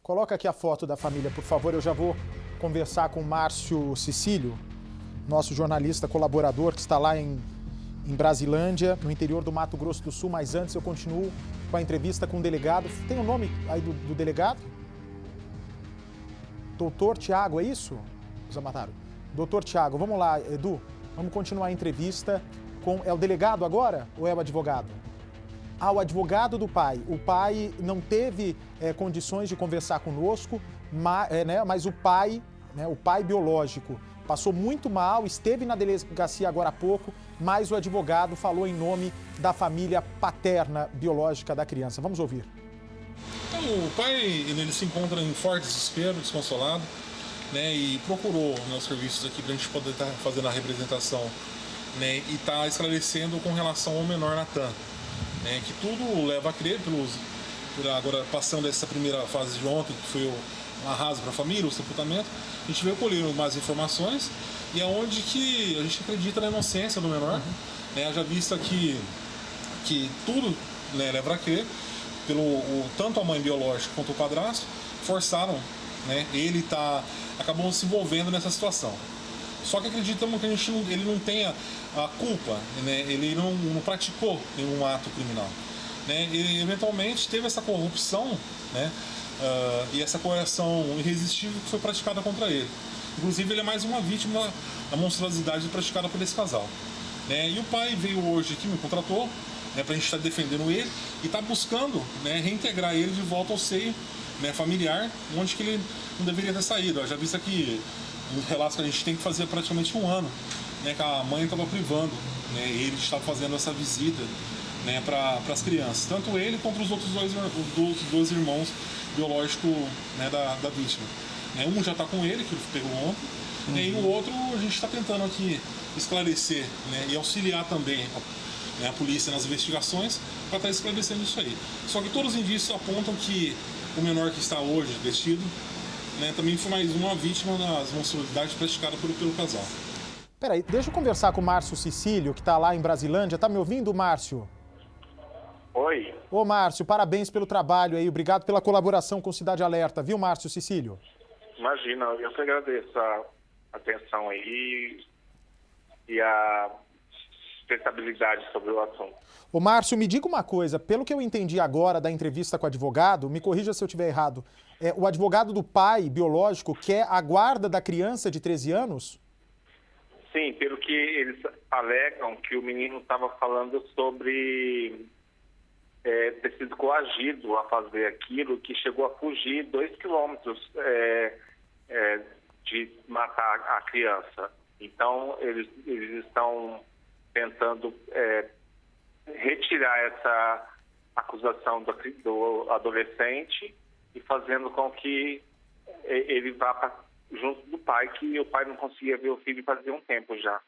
Coloca aqui a foto da família, por favor. Eu já vou conversar com o Márcio Cecílio, nosso jornalista colaborador que está lá em Brasilândia, no interior do Mato Grosso do Sul. Mas antes eu continuo com a entrevista com o delegado. Tem o nome aí do delegado? Doutor Tiago, é isso, Zamataro? Doutor Tiago, vamos lá, Edu. Vamos continuar a entrevista com... É o delegado agora ou é o advogado? Ah, o advogado do pai. O pai não teve condições de conversar conosco, mas o pai biológico, passou muito mal, esteve na delegacia agora há pouco, mas o advogado falou em nome da família paterna biológica da criança. Vamos ouvir. Então, o pai ele se encontra em forte desespero, desconsolado, né, e procurou os serviços aqui para a gente poder estar fazendo a representação, né, e está esclarecendo com relação ao menor Natan. Que tudo leva a crer, agora passando essa primeira fase de ontem, que foi o arraso para a família, o sepultamento, a gente veio colher mais informações e é onde que a gente acredita na inocência do menor, já visto que tudo, né, leva a crer, tanto a mãe biológica quanto o padrasto forçaram, né, acabou se envolvendo nessa situação. Só que acreditamos que ele não tenha a culpa, né? Ele não praticou nenhum ato criminal, né? Ele eventualmente teve essa corrupção, né? E essa coerção irresistível que foi praticada contra ele. Inclusive ele é mais uma vítima da monstruosidade praticada por esse casal, né? E o pai veio hoje aqui, me contratou, né, para a gente estar defendendo ele e está buscando, né, reintegrar ele de volta ao seio, né, familiar, onde que ele não deveria ter saído. Já visto aqui nos relatos que a gente tem que fazer praticamente um ano, né, que a mãe estava privando, né, ele estava fazendo essa visita, né, para as crianças, tanto ele quanto os outros dois irmãos biológicos, né, da vítima. Um já está com ele, que ele pegou ontem, e o outro a gente está tentando aqui esclarecer, né, e auxiliar também a polícia nas investigações para estar esclarecendo isso aí. Só que todos os indícios apontam que o menor que está hoje detido, né, também foi mais uma vítima das monstruosidades praticadas pelo casal. Peraí, deixa eu conversar com o Márcio Cecílio, que está lá em Brasilândia. Tá me ouvindo, Márcio? Oi. Ô, Márcio, parabéns pelo trabalho aí. Obrigado pela colaboração com Cidade Alerta, viu, Márcio Cecílio? Imagina, eu que agradeço a atenção aí e a responsabilidade sobre o assunto. Ô, Márcio, me diga uma coisa. Pelo que eu entendi agora da entrevista com o advogado, me corrija se eu estiver errado, o advogado do pai biológico quer a guarda da criança de 13 anos? Sim, pelo que eles alegam que o menino estava falando sobre ter sido coagido a fazer aquilo, que chegou a fugir 2 quilômetros de matar a criança. Então, eles estão tentando retirar essa acusação do adolescente e fazendo com que ele vá junto do pai, que o pai não conseguia ver o filho fazia um tempo já.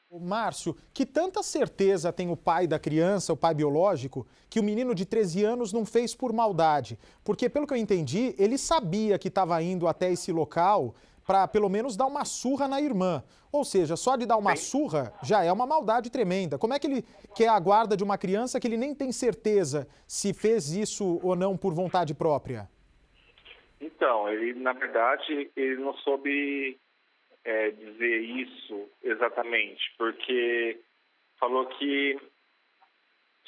Márcio, que tanta certeza tem o pai da criança, o pai biológico, que o menino de 13 anos não fez por maldade? Porque, pelo que eu entendi, ele sabia que estava indo até esse local para, pelo menos, dar uma surra na irmã. Ou seja, só de dar uma surra já é uma maldade tremenda. Como é que ele quer a guarda de uma criança que ele nem tem certeza se fez isso ou não por vontade própria? Então, ele, na verdade, ele não soube dizer isso exatamente, porque falou que...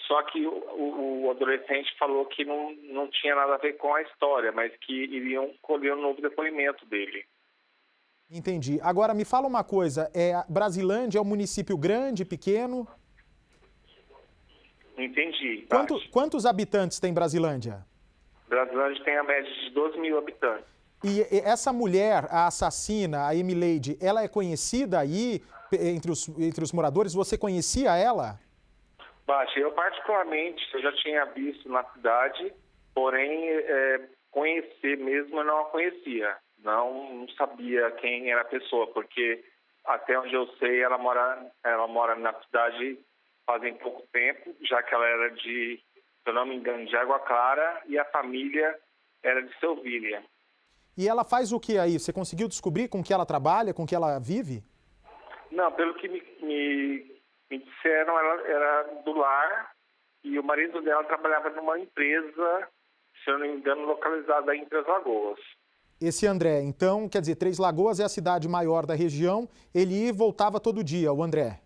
Só que o adolescente falou que não tinha nada a ver com a história, mas que iriam colher um novo depoimento dele. Entendi. Agora, me fala uma coisa, Brasilândia é um município grande, pequeno? Entendi. Quantos habitantes tem Brasilândia? Brasilândia tem a média de 12 mil habitantes. E essa mulher, a assassina, a Emileide, ela é conhecida aí entre os moradores? Você conhecia ela? Baixa, eu particularmente, eu já tinha visto na cidade, porém, conhecer mesmo eu não a conhecia. Não sabia quem era a pessoa, porque até onde eu sei, ela mora na cidade fazem pouco tempo, já que ela era se eu não me engano, de Água Clara, e a família era de Selvíria. E ela faz o que aí? Você conseguiu descobrir com que ela trabalha, com que ela vive? Não, pelo que me disseram, ela era do lar e o marido dela trabalhava numa empresa se eu não me engano, localizado aí em Três Lagoas. Esse André, então, quer dizer, Três Lagoas é a cidade maior da região, ele ia e voltava todo dia, o André?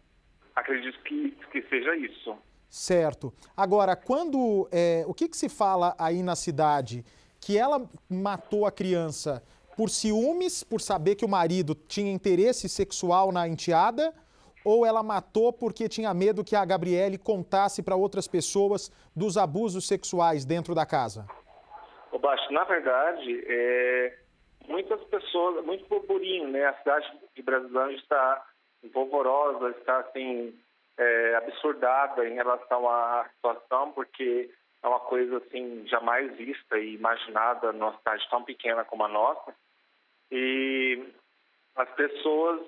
Acredito que seja isso. Certo. Agora, o que se fala aí na cidade? Que ela matou a criança por ciúmes, por saber que o marido tinha interesse sexual na enteada, ou ela matou porque tinha medo que a Gabriele contasse para outras pessoas dos abusos sexuais dentro da casa? Ô Baixo, na verdade, muitas pessoas, muito burburinho, né? A cidade de Brasilândia está polvorosa, está assim, absurdada em relação à situação, porque é uma coisa assim jamais vista e imaginada numa cidade tão pequena como a nossa. E as pessoas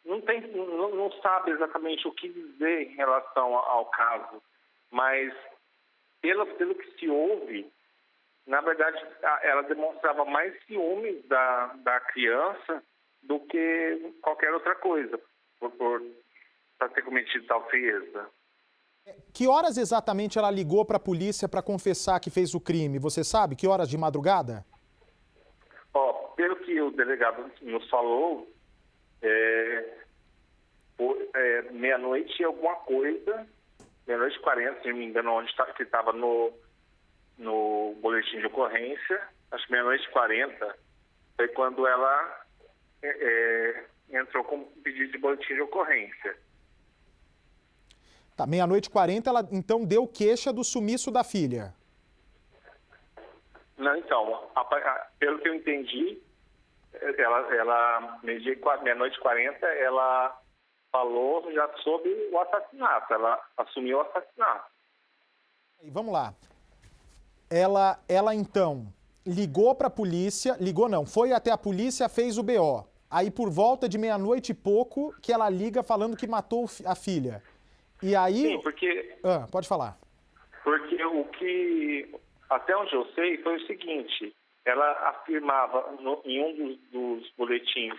não sabem exatamente o que dizer em relação ao caso, mas pelo que se ouve, na verdade, ela demonstrava mais ciúmes da criança do que qualquer outra coisa, para ter cometido tal frieza. Que horas exatamente ela ligou para a polícia para confessar que fez o crime? Você sabe? Que horas de madrugada? Pelo que o delegado nos falou, meia-noite e alguma coisa, meia-noite e 40, se não me engano, onde que estava no boletim de ocorrência, acho que meia-noite e 40, foi quando ela entrou com um pedido de boletim de ocorrência. Tá, meia-noite e 40, ela então deu queixa do sumiço da filha. Não, então, pelo que eu entendi, ela meia-noite e 40, ela falou já sobre o assassinato, ela assumiu o assassinato. E vamos lá. Ela então ligou para a polícia, foi até a polícia, fez o BO. Aí por volta de meia-noite e pouco que ela liga falando que matou a filha. E aí... Sim, porque... pode falar. Porque o que, até onde eu sei, foi o seguinte, ela afirmava em um dos boletins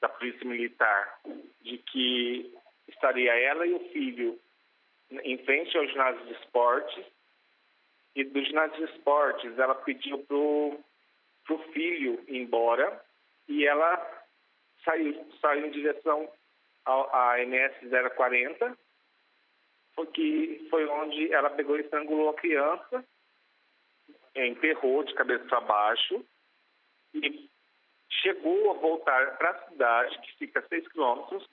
da Polícia Militar de que estaria ela e o filho em frente ao ginásio de esportes, e do ginásio de esportes ela pediu pro filho ir embora e ela saiu em direção à MS 040, que foi onde ela pegou e estrangulou a criança, enterrou de cabeça para baixo e chegou a voltar para a cidade, que fica a 6 quilômetros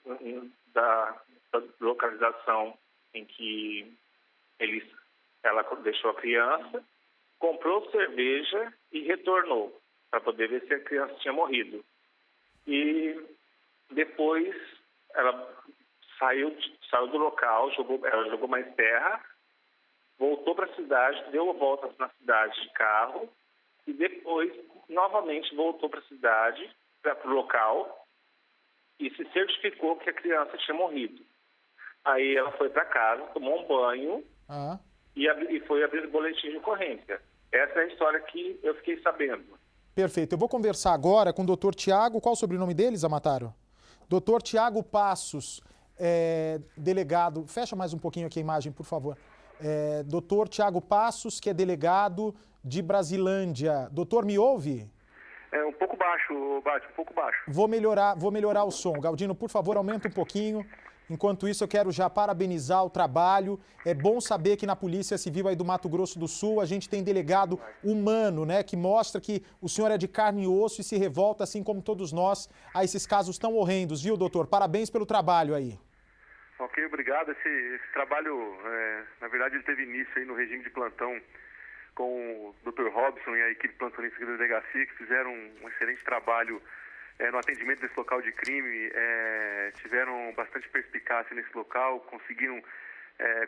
da localização em que ela deixou a criança, comprou cerveja e retornou para poder ver se a criança tinha morrido. E depois ela saiu do local, ela jogou mais terra, voltou para a cidade, deu voltas na cidade de carro e depois novamente voltou para a cidade, para o local, e se certificou que a criança tinha morrido. Aí ela foi para casa, tomou um banho e foi abrir o boletim de ocorrência. Essa é a história que eu fiquei sabendo. Perfeito. Eu vou conversar agora com o doutor Tiago. Qual o sobrenome dele, Zamataro? Doutor Tiago Passos, delegado... Fecha mais um pouquinho aqui a imagem, por favor. Doutor Tiago Passos, que é delegado de Brasilândia. Doutor, me ouve? Um pouco baixo, Bate, um pouco baixo. Vou melhorar o som. Galdino, por favor, aumenta um pouquinho. Enquanto isso, eu quero já parabenizar o trabalho. É bom saber que na Polícia Civil aí do Mato Grosso do Sul a gente tem delegado humano, né? Que mostra que o senhor é de carne e osso e se revolta, assim como todos nós, a esses casos tão horrendos, viu, doutor? Parabéns pelo trabalho aí. Ok, obrigado. Esse trabalho, na verdade, ele teve início aí no regime de plantão com o Dr. Robson e a equipe plantonista da delegacia, que fizeram um excelente trabalho no atendimento desse local de crime, tiveram bastante perspicácia nesse local, conseguiram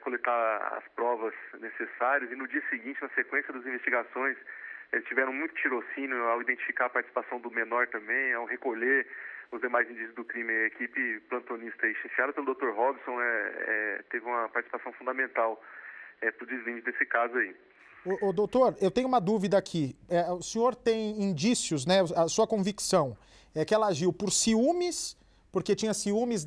coletar as provas necessárias e no dia seguinte, na sequência das investigações, tiveram muito tirocínio ao identificar a participação do menor também, ao recolher os demais indícios do crime. A equipe plantonista chefiada pelo Dr. Robson teve uma participação fundamental para o deslinde desse caso aí. Doutor, eu tenho uma dúvida aqui. O senhor tem indícios, né? A sua convicção é que ela agiu por ciúmes, porque tinha ciúmes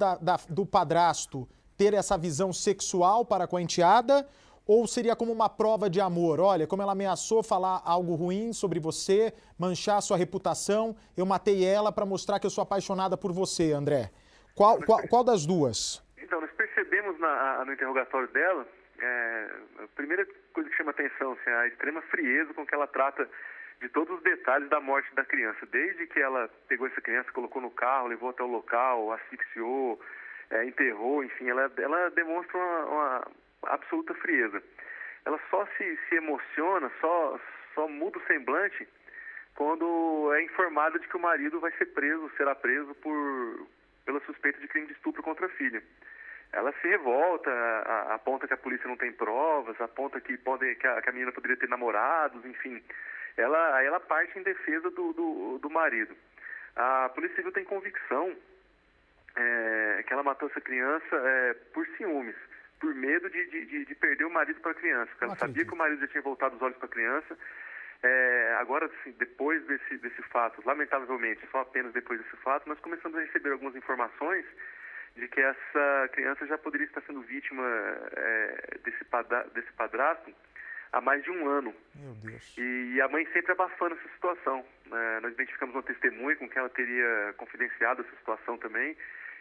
do padrasto ter essa visão sexual para com a enteada, Ou seria como uma prova de amor? Olha, como ela ameaçou falar algo ruim sobre você, manchar a sua reputação, eu matei ela para mostrar que eu sou apaixonada por você, André. Qual das duas? Então, nós percebemos no interrogatório dela, a primeira coisa que chama atenção, assim, a extrema frieza com que ela trata de todos os detalhes da morte da criança. Desde que ela pegou essa criança, colocou no carro, levou até o local, asfixiou, enterrou, enfim, ela demonstra uma absoluta frieza. Ela só se emociona, só muda o semblante quando é informada de que o marido vai ser preso, será preso pela suspeita de crime de estupro contra a filha. Ela se revolta, aponta que a polícia não tem provas, aponta que a menina poderia ter namorados, enfim. Ela parte em defesa do marido. A Polícia Civil tem convicção que ela matou essa criança por ciúmes, por medo de perder o marido para a criança. Porque ela sabia que o marido já tinha voltado os olhos para a criança. Agora, assim, depois desse fato, lamentavelmente, só apenas depois desse fato, nós começamos a receber algumas informações de que essa criança já poderia estar sendo vítima desse padrasto há mais de um ano. Meu Deus. E a mãe sempre abafando essa situação. Nós identificamos uma testemunha com quem ela teria confidenciado essa situação também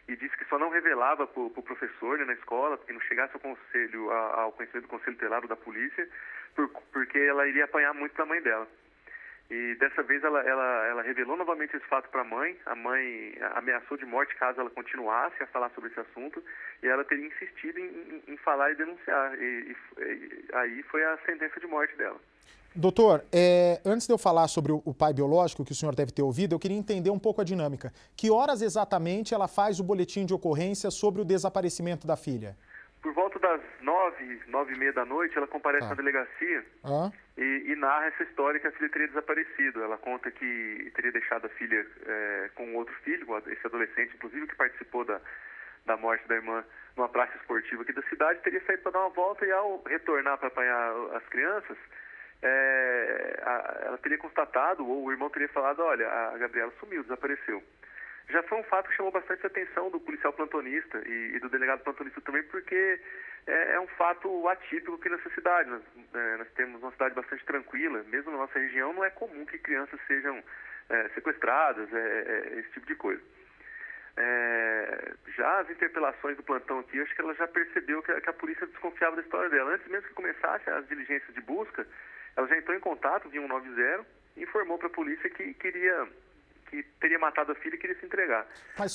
e disse que só não revelava para o professor, né, na escola, porque não chegasse ao conhecimento do Conselho Tutelar da polícia, porque ela iria apanhar muito da mãe dela. E dessa vez ela revelou novamente esse fato para a mãe ameaçou de morte caso ela continuasse a falar sobre esse assunto, e ela teria insistido em falar e denunciar, e aí foi a sentença de morte dela. Doutor, antes de eu falar sobre o pai biológico, que o senhor deve ter ouvido, eu queria entender um pouco a dinâmica. Que horas exatamente ela faz o boletim de ocorrência sobre o desaparecimento da filha? Por volta das 9h30 da noite, ela comparece na delegacia e narra essa história que a filha teria desaparecido. Ela conta que teria deixado a filha com outro filho, esse adolescente, inclusive, que participou da morte da irmã numa praça esportiva aqui da cidade, teria saído para dar uma volta e, ao retornar para apanhar as crianças, ela teria constatado, ou o irmão teria falado, olha, a Gabriela sumiu, desapareceu. Já foi um fato que chamou bastante atenção do policial plantonista e do delegado plantonista também, porque é um fato atípico aqui nessa cidade. Nós temos uma cidade bastante tranquila, mesmo na nossa região não é comum que crianças sejam sequestradas, esse tipo de coisa. Já as interpelações do plantão aqui, eu acho que ela já percebeu que a polícia desconfiava da história dela. Antes mesmo que começasse as diligências de busca, ela já entrou em contato via 190 e informou para a polícia que teria matado a filha e queria se entregar. Mas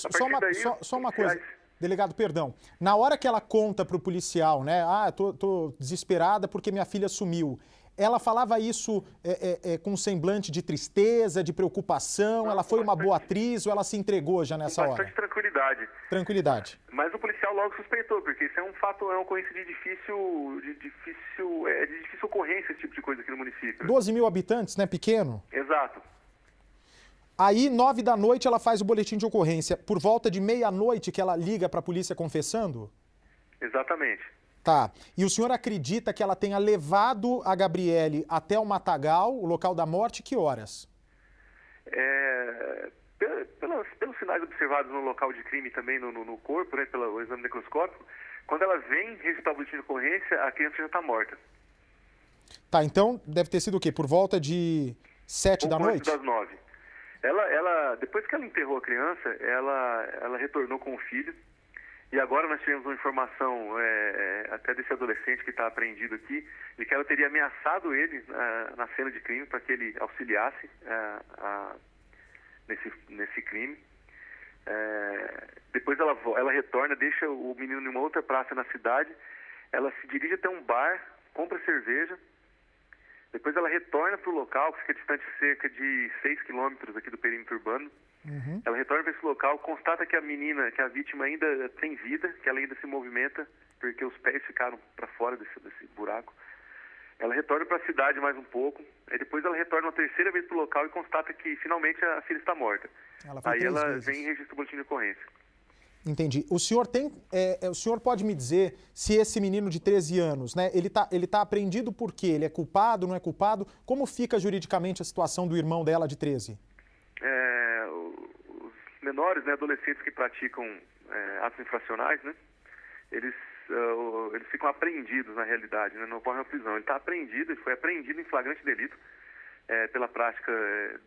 só uma coisa, delegado, perdão. Na hora que ela conta para o policial, né? Tô desesperada porque minha filha sumiu. Ela falava isso com um semblante de tristeza, de preocupação? Não, ela foi uma boa atriz ou ela se entregou já nessa hora? Bastante tranquilidade. Tranquilidade. Mas o policial logo suspeitou, porque isso é um fato, é uma ocorrência de difícil ocorrência, esse tipo de coisa aqui no município. 12 mil habitantes, né? Pequeno? Exato. Aí, 9 da noite, ela faz o boletim de ocorrência. Por volta de meia-noite que ela liga para a polícia confessando? Exatamente. Tá. E o senhor acredita que ela tenha levado a Gabriele até o matagal, o local da morte, que horas? Pelos sinais observados no local de crime também no corpo, né, pelo exame necroscópico, quando ela vem registrar o boletim de ocorrência, a criança já está morta. Tá, então deve ter sido o quê? Por volta de 7 da noite? Das 9. Ela, depois que ela enterrou a criança, ela retornou com o filho. E agora nós tivemos uma informação até desse adolescente que está apreendido aqui, de que ela teria ameaçado ele na cena de crime para que ele auxiliasse nesse crime. Depois ela retorna, deixa o menino em uma outra praça na cidade, ela se dirige até um bar, compra cerveja. Depois ela retorna para o local, que fica distante cerca de 6 quilômetros aqui do perímetro urbano. Uhum. Ela retorna para esse local, constata que a vítima ainda tem vida, que ela ainda se movimenta, porque os pés ficaram para fora desse buraco. Ela retorna para a cidade mais um pouco, aí depois ela retorna uma terceira vez para o local e constata que finalmente a filha está morta. Aí ela vem e registra o boletim de ocorrência. Entendi. O senhor pode me dizer se esse menino de 13 anos, né, ele tá apreendido por quê? Ele é culpado, não é culpado? Como fica juridicamente a situação do irmão dela de 13? Os menores, né, adolescentes que praticam atos infracionais, né, eles eles ficam apreendidos na realidade, né? Não ocorre uma prisão. Ele está apreendido, ele foi apreendido em flagrante delito pela prática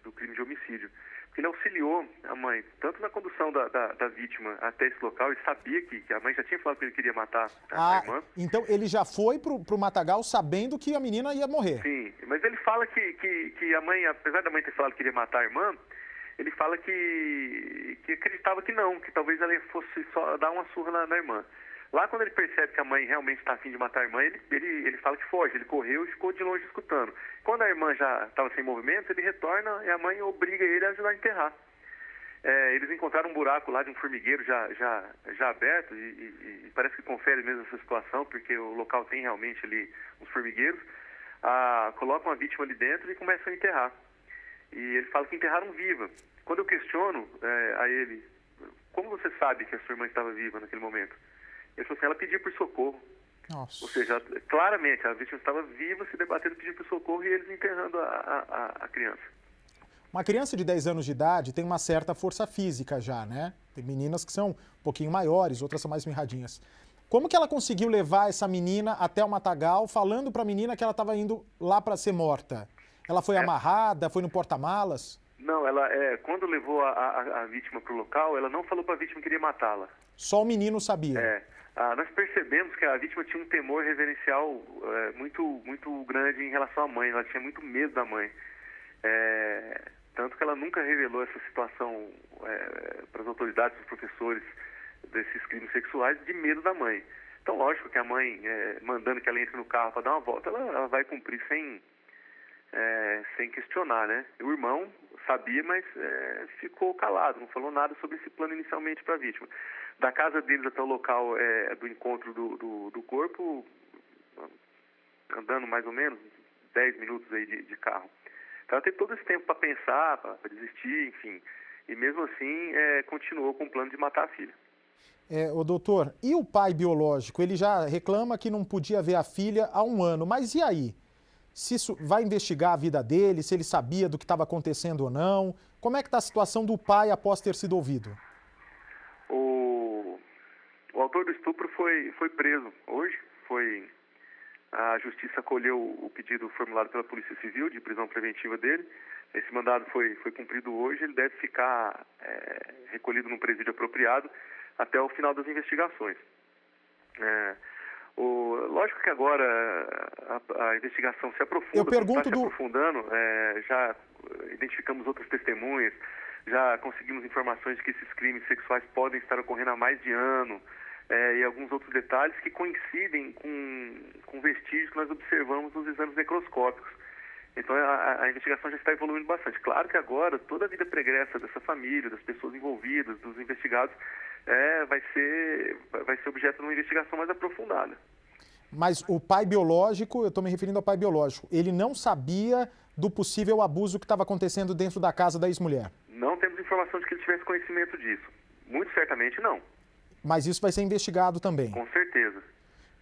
do crime de homicídio. Porque ele auxiliou a mãe, tanto na condução da vítima até esse local, ele sabia que a mãe já tinha falado que ele queria matar a irmã. Então ele já foi pro Matagal sabendo que a menina ia morrer. Sim, mas ele fala que a mãe, apesar da mãe ter falado que queria matar a irmã, ele fala que acreditava que não, que talvez ela fosse só dar uma surra na irmã. Lá, quando ele percebe que a mãe realmente está a fim de matar a irmã, ele fala que foge, ele correu e ficou de longe escutando. Quando a irmã já estava sem movimento, ele retorna e a mãe obriga ele a ajudar a enterrar. Eles encontraram um buraco lá de um formigueiro já aberto e parece que confere mesmo essa situação, porque o local tem realmente ali uns formigueiros. Colocam a vítima ali dentro e começam a enterrar. E ele fala que enterraram viva. Quando eu questiono a ele, como você sabe que a sua irmã estava viva naquele momento? Ele falou assim, ela pediu por socorro. Nossa. Ou seja, claramente, a vítima estava viva, se debatendo, pedindo por socorro e eles enterrando a criança. Uma criança de 10 anos de idade tem uma certa força física já, né? Tem meninas que são um pouquinho maiores, outras são mais mirradinhas. Como que ela conseguiu levar essa menina até o Matagal, falando para a menina que ela estava indo lá para ser morta? Ela foi amarrada, foi no porta-malas? Não, quando levou a vítima para o local, ela não falou para a vítima que queria matá-la. Só o menino sabia? Nós percebemos que a vítima tinha um temor reverencial muito grande em relação à mãe. Ela tinha muito medo da mãe. Tanto que ela nunca revelou essa situação para as autoridades, os professores desses crimes sexuais, de medo da mãe. Então, lógico que a mãe, mandando que ela entre no carro para dar uma volta, ela vai cumprir sem questionar, né? O irmão sabia, mas ficou calado, não falou nada sobre esse plano inicialmente para a vítima. Da casa deles até o local do encontro do corpo, andando mais ou menos 10 minutos aí de carro. Então ela teve todo esse tempo para pensar, para desistir, enfim. E mesmo assim continuou com o plano de matar a filha. Ô doutor, e o pai biológico? Ele já reclama que não podia ver a filha há 1 ano, mas e aí? Se isso vai investigar a vida dele, se ele sabia do que estava acontecendo ou não? Como é que está a situação do pai após ter sido ouvido? O autor do estupro foi preso hoje. A justiça acolheu o pedido formulado pela Polícia Civil de prisão preventiva dele. Esse mandado foi cumprido hoje. Ele deve ficar recolhido num presídio apropriado até o final das investigações. Lógico que agora a investigação se aprofunda, aprofundando, já identificamos outras testemunhas, já conseguimos informações de que esses crimes sexuais podem estar ocorrendo há mais de ano, e alguns outros detalhes que coincidem com vestígios que nós observamos nos exames necroscópicos. Então a investigação já está evoluindo bastante. Claro que agora toda a vida pregressa dessa família, das pessoas envolvidas, dos investigados, vai ser objeto de uma investigação mais aprofundada. Mas o pai biológico, eu estou me referindo ao pai biológico, ele não sabia do possível abuso que estava acontecendo dentro da casa da ex-mulher? Não temos informação de que ele tivesse conhecimento disso. Muito certamente não. Mas isso vai ser investigado também? Com certeza.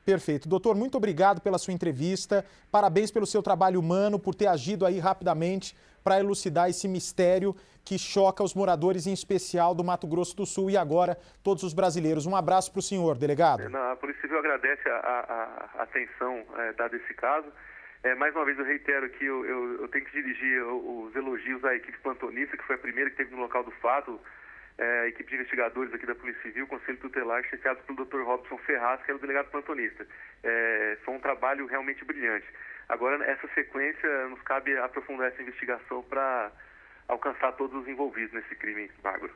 Perfeito. Doutor, muito obrigado pela sua entrevista. Parabéns pelo seu trabalho humano, por ter agido aí rapidamente para elucidar esse mistério que choca os moradores, em especial do Mato Grosso do Sul e agora todos os brasileiros. Um abraço para o senhor, delegado. A Polícia Civil agradece a atenção dada a esse caso. Mais uma vez eu reitero que eu tenho que dirigir os elogios à equipe plantonista, que foi a primeira que esteve no local do fato, a equipe de investigadores aqui da Polícia Civil, o Conselho Tutelar, chefiado pelo Dr. Robson Ferraz, que era o delegado plantonista. Foi um trabalho realmente brilhante. Agora, nessa sequência, nos cabe aprofundar essa investigação para alcançar todos os envolvidos nesse crime bárbaro.